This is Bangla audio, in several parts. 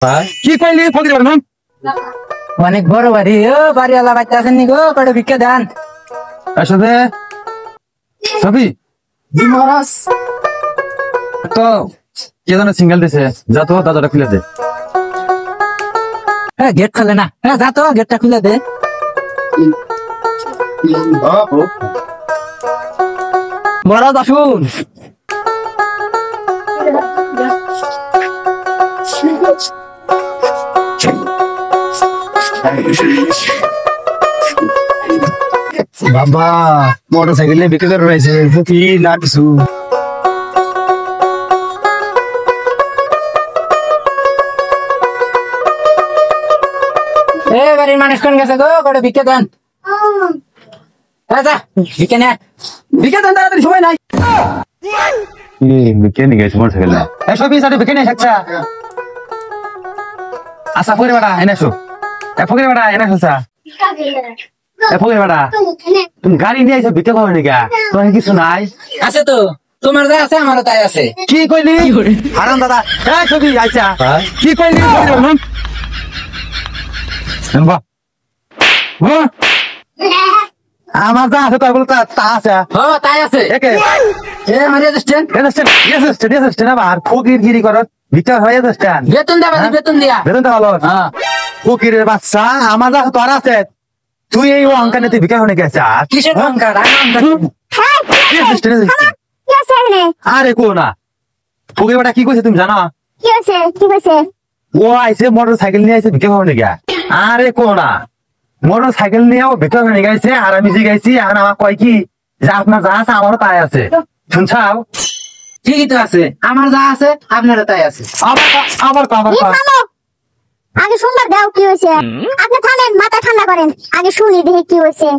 কি কইলি ফকির বাড়ি নাম অনেক বড় বাড়ি ও বাড়িওয়ালা বাচ্চা আছেন নি গো কটা ভিক্ষা দেন আসলে সবই মহারাজ তো কে জানে সিঙ্গেল দিছে যা তো দাদাটা খুলে দে হ্যাঁ গেট খুলে না হ্যাঁ যা তো গেটটা খুলে দে মহারাজ আসুন বাবা মোটরসাইকেলে বিক্রি করে রয়েছে কি না কিছু এ বাড়ির মানুষ কোন গেছে গো কটা ভিক্ষা দেন যা ভিক্ষা নে ভিক্ষা দেন তাড়াতাড়ি সময় নাই বিক্রি নিয়ে গেছে মোটরসাইকেলে সবই সাথে বিক্রি নিয়ে থাকছা আশা ফকির বাড়া এনে আসো ফকির বাড়া এনে আসা ফকির বাড়া তুমি গাড়ি নিয়ে আইছো বিক্রি করো নাকি তোমার কিছু নাই আছে তো তোমার যা আছে আমারও তাই আছে কি কইলি হারাম দাদা এই ছবি আইছা কি কইলি আমার যা আছে তাই বলে তা আছে ও তাই আছে একে এ আমার রেজিস্ট্রেন্ট আবার ফকির গিরি করো ভিতর হয়ে যাচ্ছেন বেতন দেবা বেতন দিয়া বেতনটা ভালো হ্যাঁ ফকিরের বাচ্চা আমার যা তোর আছে তুই এই অঙ্কা নিতে ভিক্ষা হয়ে গেছে কিসের অঙ্কার আরে কো না ফকির বেটা কি কইছে তুমি জানো ও আইসে মোটর সাইকেল নিয়ে আইসে ভিক্ষা হয়ে গেছে আরে কো না মোটর সাইকেল নিয়েও ভিক্ষা হয়ে গেছে আর আমি যে গেছি আর আমার কয় কি যে আপনার যা আছে আমারও তাই আছে শুনছাও ঠিকই তো আছে আমার যা আছে আপনারও তাই আছে আবার আগে শুনবার দাও কি হয়েছে আপনি থামেন মাথা ঠান্ডা করেন আগে শুনি দেখি কি হয়েছে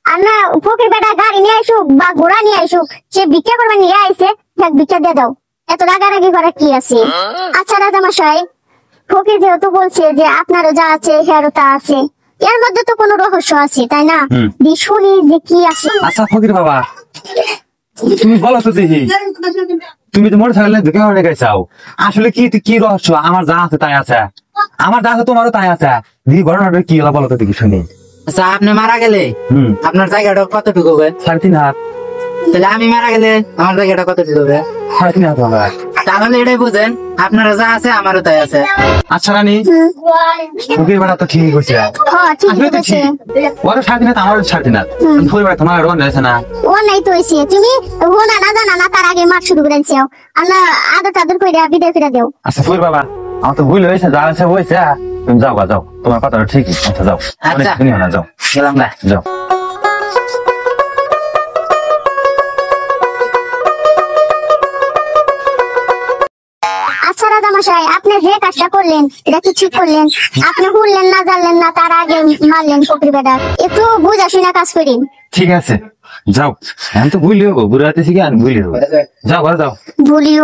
আর না ফকির বেটা গাড়ি নিয়ে আসুক বা ঘোড়া নিয়ে আসুক সে ভিক্ষা করবে নিয়ে আইসে ভিক্ষা দিয়ে দাও এত রাগারাগি করার কি আছে আচ্ছা রাজামশাই ফকির যেহেতু বলছে যে আপনারও যা আছে হেরও তা আছে এর মধ্যে তো কোনো রহস্য আছে তাই না শুনি যে কি আছে আচ্ছা ফকির বাবা তুমি বলো তো দেখি তুমি তো মোটর সাইকেলে ভিক্ষা হয়ে গেছাও আসলে কি রহস্য আমার যা আছে তাই আছে আমার যা আছে তোমারও তাই আছে দিদি ঘটনাটা কি হলো বলো তো দেখি শুনি আচ্ছা আপনি মারা গেলে আপনার জায়গাটা কতটুকু হবে 3.5 হাত তাহলে আমি মারা গেলে আমার জায়গাটা কতটুকু হবে 3.5 হাত হবে তাহলে এটাই বুঝেন আপনারা যা আছে আমারও তাই আছে আচ্ছা রানী ফকির বেটা তো ঠিক হয়েছে হ্যাঁ ঠিক আছে ওর 3.5 হাত আমারও 3.5 হাত ফকির বেটা তোমার রোন আছে না ও নাই তো হইছে তুমি হোনা না জানা না তার আগে মার শুরু করে দিছো আল্লাহ আদর কইরা বিদায় করে দাও আচ্ছা ফকির বাবা আমার তো ভুল হয়েছে যা আছে হয়েছে তুমি যাও যাও তোমার কথাটা ঠিক আচ্ছা যাও আচ্ছা না যাও গেলাম না যাও আচ্ছা রাজামশাই আপনি যে কাজটা করলেন এটা কি ঠিক করলেন আপনি হুললেন না জানলেন না তার আগে মারলেন ফকির বেটা একটু বুঝা শুনে কাজ করেন ঠিক আছে যাও আমি তো ভুলিও বুড়াতে শিখে আমি ভুলিও যাও যাও ভুলিও